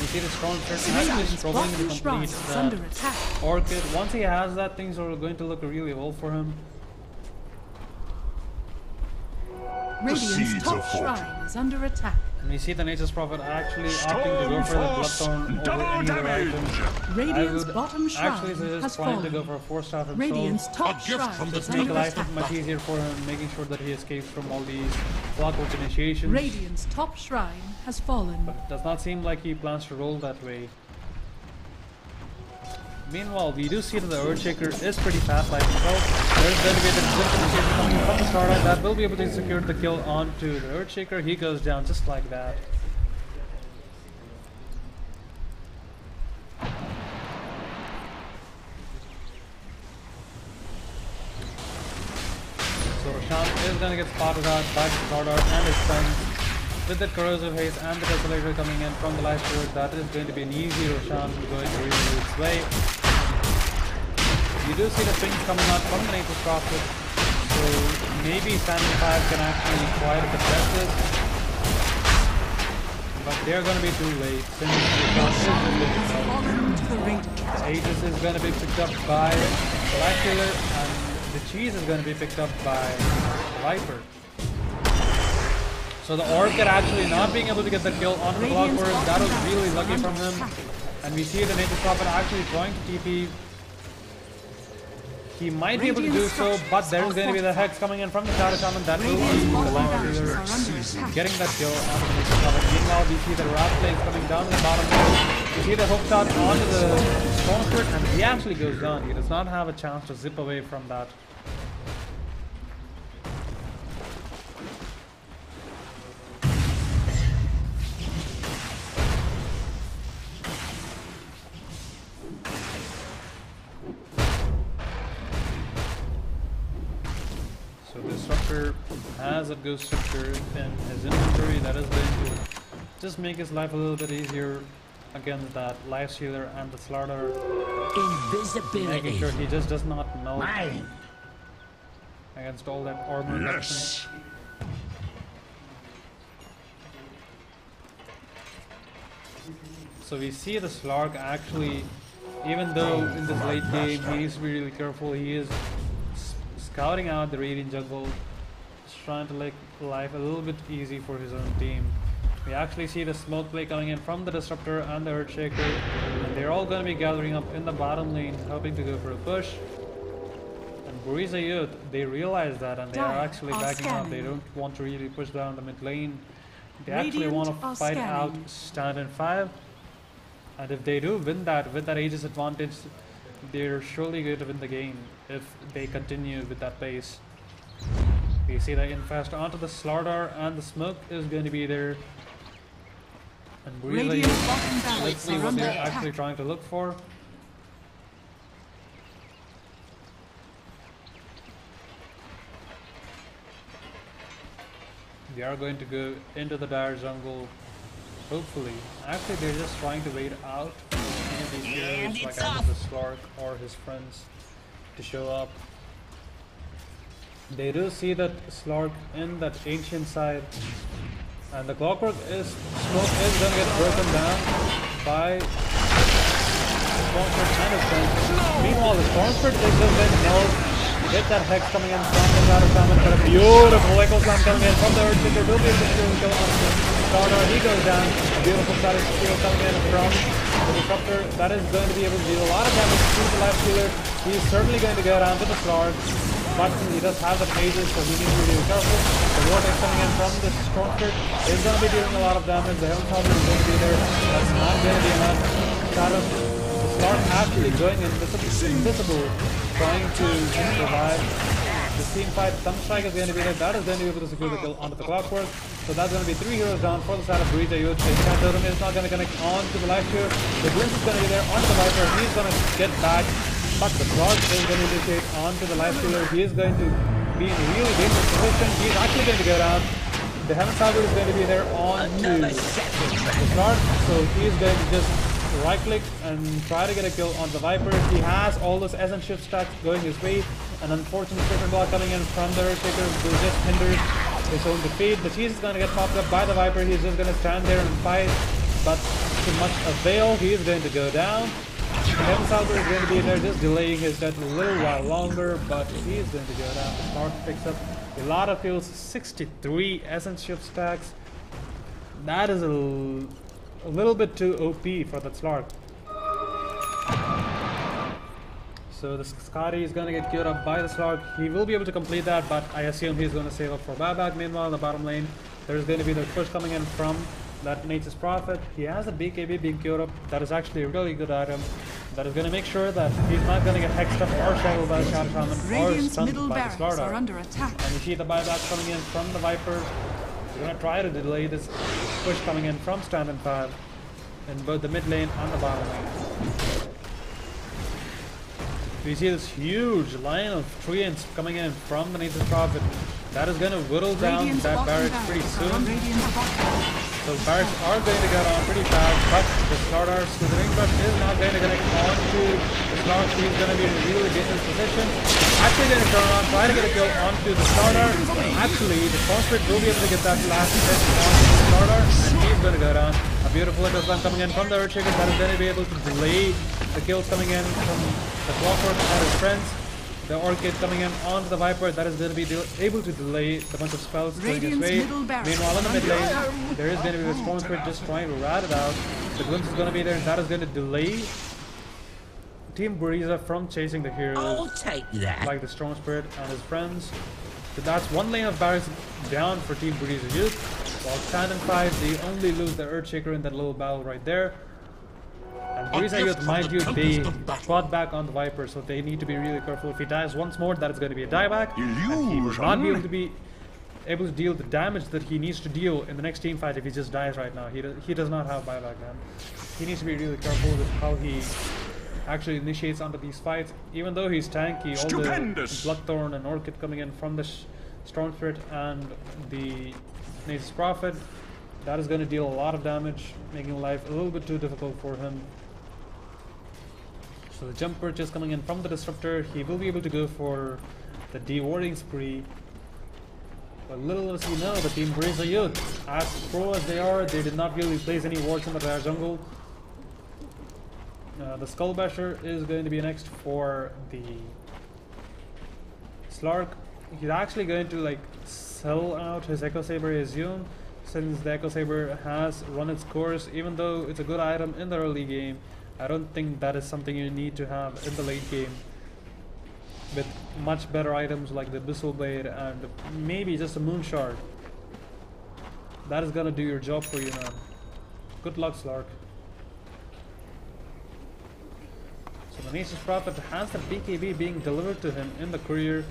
See the strong actually struggling to complete the orchid. Once he has that, things are going to look really well for him. Radiant's top shrine is under attack. And we see the Nature's Prophet actually opting to go for the Bloodthorn over any other item. Radiant's bottom shrine actually suggest trying to go for a 4-star himself. Radiant's top shrine Just make life much easier for him, making sure that he escapes from all these clockwork initiations. Radiant's top shrine has fallen. But it does not seem like he plans to roll that way. Meanwhile, we do see that the Earthshaker is pretty fast like himself. There's going to be the initiation coming from the Starlight that will be able to secure the kill onto the Earthshaker. He goes down just like that. So Roshan is going to get spotted out by the Stardart and his friends. With the corrosive haze and the desolator coming in from the light sword, that is going to be an easy Roshan going to really its way. You do see the pings coming out from the Nature's Prophet, so maybe Standin 5 can actually try to contest this, but they're going to be too late since the Aegis is going to be picked up by the Light Killer and the Cheese is going to be picked up by the Viper. So the Orchid actually not being able to get the kill onto the Clockwork, that was really lucky from him. And we see the Nature's Prophet actually trying to TP. He might be able to do so, but there's going to be the Hex coming in from the Shadow Shaman that will be the Light Killer getting that kill onto the Nature's Prophet. Meanwhile, we see the Wrath Flames coming down to the bottom lane. We see the hook shot onto the Stormford, and he actually goes down. He does not have a chance to zip away from that. Disruptor has a Ghost Scepter in his inventory that is going to just make his life a little bit easier against that Life Stealer and the Slaughter. Invisibility. Making sure he just does not melt against all that armor. Yes. So we see the Slark actually, even though in this late game he needs to be really careful, he is scouting out the Radiant jungle, just trying to make life a little bit easy for his own team. We actually see the smoke play coming in from the Disruptor and the Earthshaker, and they're all going to be gathering up in the bottom lane, hoping to go for a push. And Buriza Youth, they realize that and they are actually backing up. They don't want to really push down the mid lane. They actually want to fight out Standin 5. And if they do win that with that Aegis advantage, they're surely going to win the game if they continue with that pace. You see the Infest onto the Slardar and the smoke is going to be there. And really, let's see what they're actually trying to look for. They are going to go into the dire jungle, hopefully. Actually, they're just trying to wait out these heroes like either the Slark or his friends to show up. They do see that Slark in that ancient side, and the Clockwork is smoke is gonna get broken down by Stormford and his friends. Meanwhile, the Stormford is just going to get that Hex coming in from the Shadow Shaman, but a beautiful Echo Slam coming in from the Earthshaker will be able to kill on the Starter. He goes down. A beautiful Shadow Shield coming in from the Disruptor. That is going to be able to deal a lot of damage to the Life Stealer. He is certainly going to get around to the Slark, but he does have the pages, so he needs to be really careful. The Vortex coming in from the Stormford is going to be dealing a lot of damage. The Helm Tower is going to be there. That's not going to be enough. Shadow. Slark actually going invisible, trying to survive. The team fight, Thumb Strike is going to be there. That is going to be able to secure the kill onto the Clockwork. So that's going to be 3 heroes down for the side of Buriza Youth. The Enchant Totem is not going to connect onto the life here. The Glimpse is going to be there onto the Viper. He's going to get back. But the Frog is going to initiate onto the life stealer. He is going to be in a really dangerous position. He's actually going to go down. The Heaven Salver is going to be there onto the Slard. So he is going to just right click and try to get a kill on the Viper. He has all those Essence shift stacks going his way. An unfortunate Trigger Block coming in from the Earthshaker who just hinders his own defeat. The cheese is going to get popped up by the Viper. He's just going to stand there and fight, but to much avail, he is going to go down. The Heaven Salver is going to be there just delaying his death a little while longer, but he is going to go down. The Slark picks up a lot of kills, 63 Essence shift stacks. That is a little bit too OP for that Slark. So the Scotty is going to get queued up by the Slark. He will be able to complete that, but I assume he's going to save up for buyback. Meanwhile, in the bottom lane, there's going to be the push coming in from that Nature's Prophet. He has a BKB being queued up. That is actually a really good item. That is going to make sure that he's not going to get hexed up or shackled by the Shadow Shaman or stunned by the Slaughter. Are under attack. And you see the buyback coming in from the Viper. He's going to try to delay this push coming in from Standin 5 in both the mid lane and the bottom lane. We see this huge line of treants coming in from the Nature's Prophet. That is going to whittle down that barracks pretty soon. So barracks are going to get on pretty fast, but the Slaughter, so the ring rush is not going to connect onto the Slaughter. He's going to be in a really dangerous position. Actually going to turn around, try to get a kill onto the Slaughter. Actually, the Conquerors will be able to get that last hit onto the Slaughter, and he's going to go down. A beautiful Echo Slam coming in from the Earthshaker. That is going to be able to delay the kills coming in from the Clockwork and his friends. The Orchid coming in onto the Viper. That is going to be able to delay the bunch of spells going his way. Meanwhile, in the mid lane, there is going to be a Storm Spirit just trying to rat it out. The Glimpse is going to be there. That is going to delay Team Buriza from chasing the heroes. I'll take that. Like the Storm Spirit and his friends. So that's one lane of barracks down for Team Buriza Youth. While Standin 5, they only lose the Earthshaker in that little battle right there. And Buriza Youth, mind you, they brought back on the Viper, so they need to be really careful. If he dies once more, that is going to be a dieback. And he will not be able to deal the damage that he needs to deal in the next team fight if he just dies right now. He does not have buyback, man. He needs to be really careful with how he actually initiates onto these fights. Even though he's tanky, all the Bloodthorn and Orchid coming in from the Storm Spirit and the Nature's Prophet, that is going to deal a lot of damage, making life a little bit too difficult for him. So the jump purchase coming in from the Disruptor, he will be able to go for the dewarding spree. But little as you know, the Team Buriza Youth, as pro as they are, they did not really place any wards in the entire jungle. The Skull Basher is going to be next for the Slark. He's actually going to like sell out his Echo Saber, I assume, since the Echo Saber has run its course. Even though it's a good item in the early game, I don't think that is something you need to have in the late game. With much better items like the Abyssal Blade and maybe just a Moon Shard. That is gonna do your job for you, man. Good luck, Slark. So the Nature's Prophet has the BKB being delivered to him in the courier.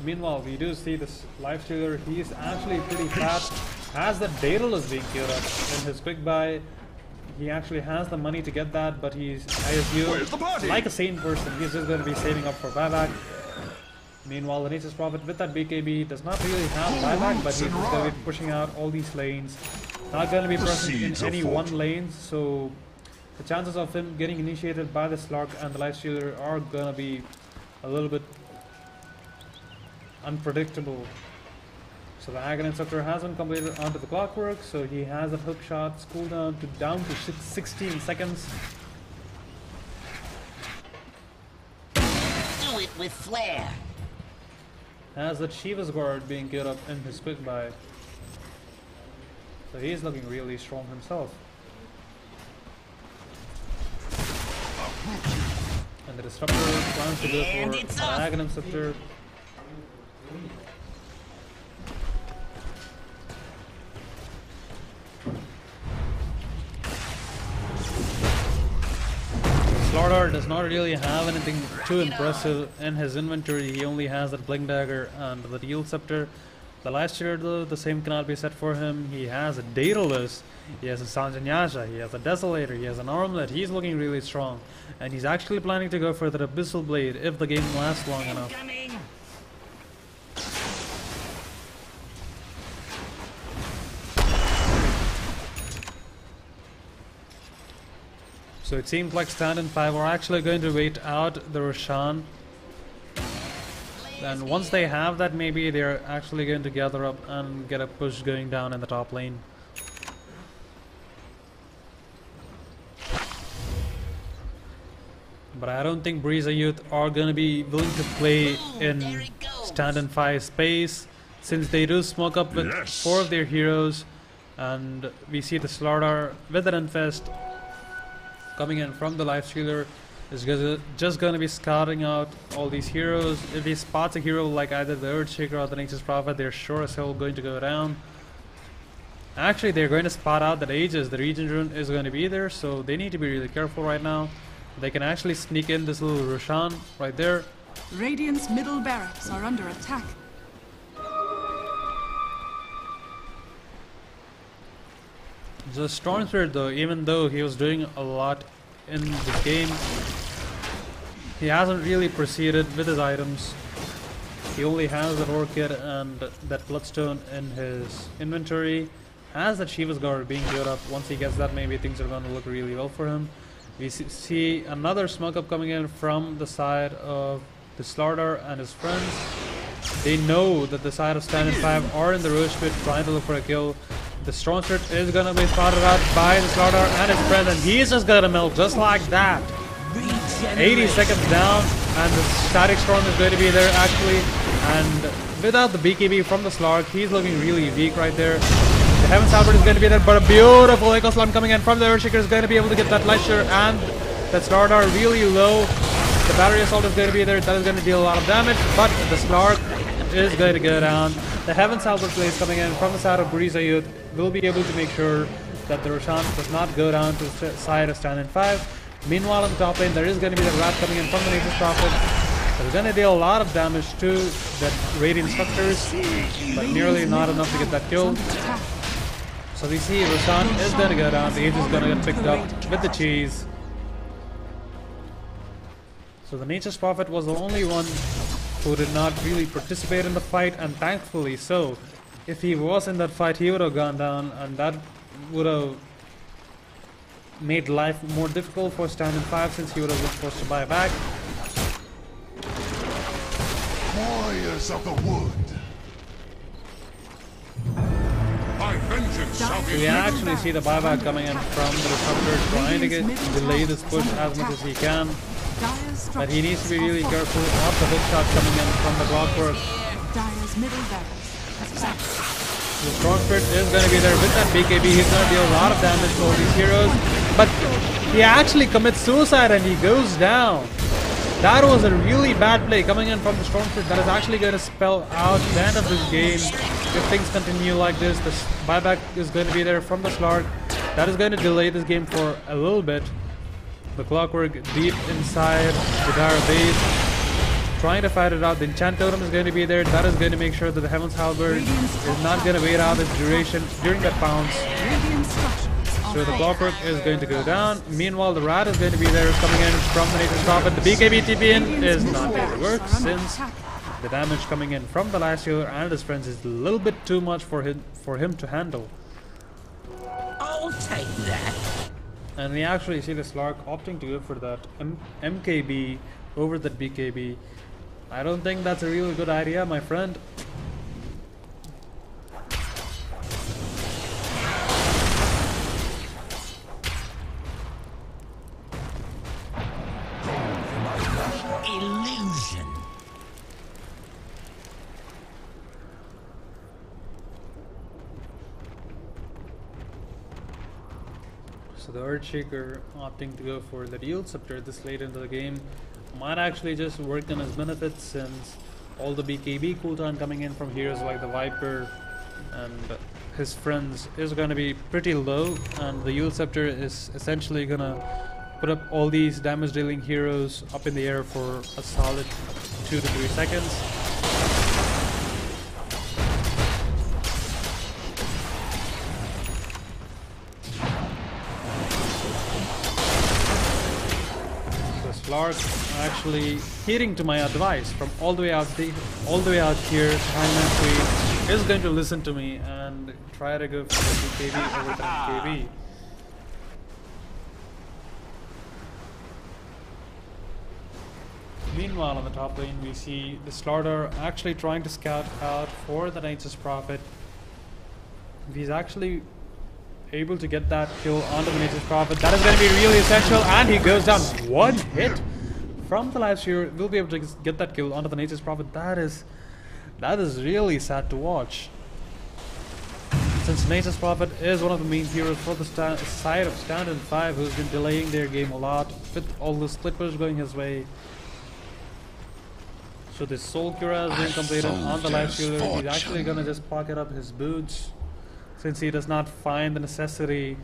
Meanwhile, we do see this Lifestealer. He is actually pretty fast. Has the Daedalus being queued up in his quick buy. He actually has the money to get that, but he's, I assume, like a sane person, he's just going to be saving up for buyback. Meanwhile, the Nature's Prophet with that BKB does not really have buyback, but he's just going to be pushing out all these lanes. Not going to be present in any one lane, so the chances of him getting initiated by the Slark and the Lifestealer are going to be a little bit unpredictable. So the Aghanim Scepter has been completed onto the Clockwork, so he has a hook shot cooldown down to 16 seconds. Do it with flair. Has that Shiva's Guard being geared up in his quick buy. So he's looking really strong himself. And the Disruptor plans to go for the Aghanim Scepter. Slark Slardar does not really have anything too impressive in his inventory. He only has that Blink Dagger and the Yield Scepter. The last year though, the same cannot be said for him. He has a Daedalus, he has a Sanjanyasha, he has a Desolator, he has an Armlet. He's looking really strong. And he's actually planning to go for the Abyssal Blade if the game lasts long enough. So it seems like Standin 5 are actually going to wait out the Roshan. And once they have that, maybe they're actually going to gather up and get a push going down in the top lane. But I don't think Buriza Youth are going to be willing to play in Standin 5 space, since they do smoke up with 4 of their heroes. And we see the Slardar with an Infest coming in from the Lifestealer is just going to be scouting out all these heroes. If he spots a hero like either the Earthshaker or the Nature's Prophet, they're sure as hell going to go down. Actually, they're going to spot out that Aegis, the Regen Rune, is going to be there, so they need to be really careful right now. They can actually sneak in this little Roshan right there. Radiant's middle barracks are under attack. The Stormspirit though, even though he was doing a lot in this game, he hasn't really proceeded with his items. He only has that Orchid and that Bloodstone in his inventory. Has that Shiva's Guard being geared up. Once he gets that, maybe things are going to look really well for him. We see another smoke up coming in from the side of the Slardar and his friends. They know that the side of Standin 5 are in the Roche pit trying to look for a kill. The Stormspirit is gonna be spotted out by the Slardar and his friend, and he's just gonna melt just like that. 80 seconds down, and the Static Storm is going to be there actually. And without the BKB from the Slark, he's looking really weak right there. The Heaven's Halberd is going to be there, but a beautiful Echo Slam coming in from the Earthshaker is going to be able to get that Ledger and that Slardar really low. The Battery Assault is going to be there, that is going to deal a lot of damage, but the Slark is going to go down. The Heaven's Halberd play is coming in from the side of Buriza Youth. Will be able to make sure that the Roshan does not go down to the side of Standin 5. Meanwhile, on the top lane, there is going to be the Rat coming in from the Nature's Prophet. They're going to deal a lot of damage to the Radiant Structures, but nearly not enough to get that kill. So we see Roshan is going to go down, the Age is going to get picked up with the cheese. So the Nature's Prophet was the only one who did not really participate in the fight, and thankfully so. If he was in that fight, he would have gone down, and that would have made life more difficult for Standin 5, since he would have been forced to buy back. Warriors of the wood. My vengeance shall be. We actually see the buyback coming in from the Disruptor, trying to delay this push as much as he can. But he needs to be really careful of the hook shot coming in from the Clockwork. Dire's middle barracks. The Stormspirit is going to be there with that BKB. He's going to deal a lot of damage to all these heroes. But he actually commits suicide and he goes down. That was a really bad play coming in from the Stormspirit. That is actually going to spell out the end of this game. If things continue like this, the buyback is going to be there from the Slark. That is going to delay this game for a little bit. The Clockwork deep inside the Dire base, trying to fight it out. The Enchant Totem is going to be there. That is going to make sure that the Heaven's Halberd is not going to wait out its duration during that bounce. So the Clockwork is going to go down. Meanwhile, the Rat is going to be there coming in from the Nature's Prophet. The BKB TP in is not going to work, since the damage coming in from the last healer and his friends is a little bit too much for him to handle. I'll take that. And we actually see the Slark opting to go for that MKB over that BKB. I don't think that's a really good idea, my friend. Illusion. So the Earthshaker opting to go for the Yield Scepter this late into the game might actually just work in his benefit, since all the BKB cooldown coming in from heroes like the Viper and his friends is going to be pretty low, and the Yield Scepter is essentially going to put up all these damage dealing heroes up in the air for a solid 2 to 3 seconds. The Slark actually heeding to my advice from all the way out here. Hangman Queen is going to listen to me and try to go for the 2 KB over 10 KB. Meanwhile, on the top lane, we see the Slaughter actually trying to scout out for the Nature's Prophet. He's actually able to get that kill onto the Nature's Prophet. That is going to be really essential, and he goes down. One hit from the live shear will be able to get that kill onto the Nature's Prophet. That is really sad to watch. Since Nature's Prophet is one of the main heroes for the side of Standin 5, who's been delaying their game a lot with all the split push going his way. So this Soul Cure has been completed on the life healer. He's actually gonna just pocket up his boots since he does not find the necessity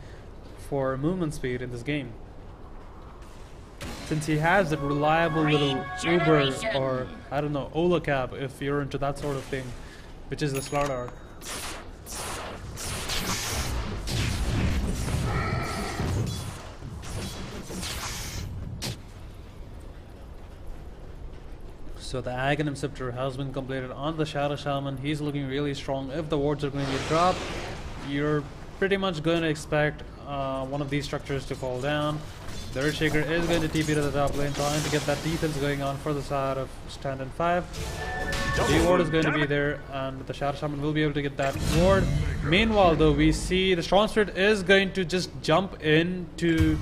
for movement speed in this game. Since he has that reliable little Uber or I don't know, Ola cab if you're into that sort of thing, which is the Slaughter. So the Aghanim Scepter has been completed on the Shadow Shaman. He's looking really strong. If the wards are going to get dropped, you're pretty much going to expect one of these structures to fall down. The Earthshaker is going to TP to the top lane, trying to get that defense going on for the side of Standin 5. The ward is going to be there, and the Shadow Shaman will be able to get that ward. Meanwhile, though, we see the Strong Spirit is going to just jump into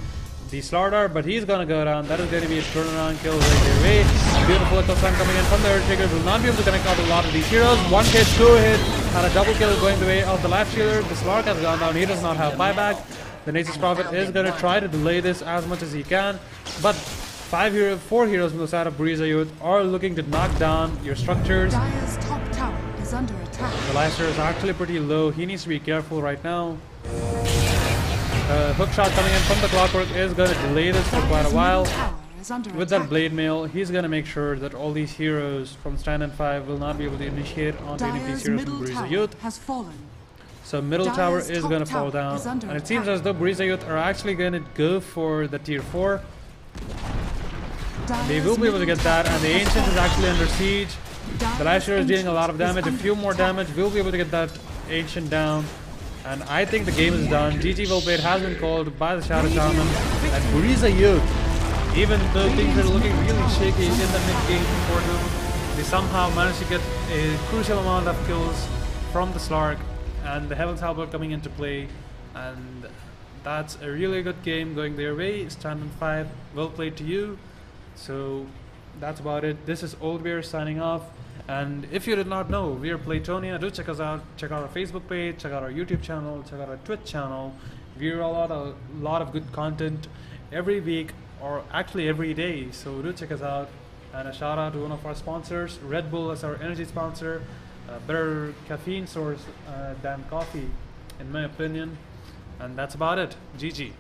the Slaughter, but he's gonna go down. That is going to be a turnaround kill right their way. Beautiful Echo Sun coming in from the Earthshaker. Will not be able to connect out a lot of these heroes. 1 hit, 2 hit, and a double kill going the way of the Life Stealer. The Slark has gone down. He does not have buyback. The Nature's Prophet is going to try to delay this as much as he can, but 4 heroes from the side of Buriza Youth are looking to knock down your structures. Dire's top tower is under attack. The Life Stealer is actually pretty low. He needs to be careful right now. Hook shot coming in from the Clockwork is going to delay this for quite a while. With that Blade Mail, he's going to make sure that all these heroes from Standin 5 will not be able to initiate onto any of these heroes from Buriza Youth. So middle tower is going to fall down, and it seems as though Buriza Youth are actually going to go for the tier 4. They will be able to get that, and the Ancient is actually under siege. The Life Stealer is dealing a lot of damage. A few more damage will be able to get that Ancient down. And I think the game is done. GG well played has been called by the Shadow Shaman. And Buriza Youth, even though things are looking really shaky in the mid-game for them, they somehow managed to get a crucial amount of kills from the Slark and the Heaven's Halberd coming into play. And that's a really good game going their way. Standin 5, well played to you. So that's about it. This is Old Bear signing off. And if you did not know, we are Playtonia. Do check us out. Check out our Facebook page, check out our YouTube channel, check out our Twitch channel. We are a lot of good content every week, or actually every day. So do check us out. And a shout out to one of our sponsors, Redbull, as our energy sponsor. Better caffeine source than coffee, in my opinion. And that's about it. GG.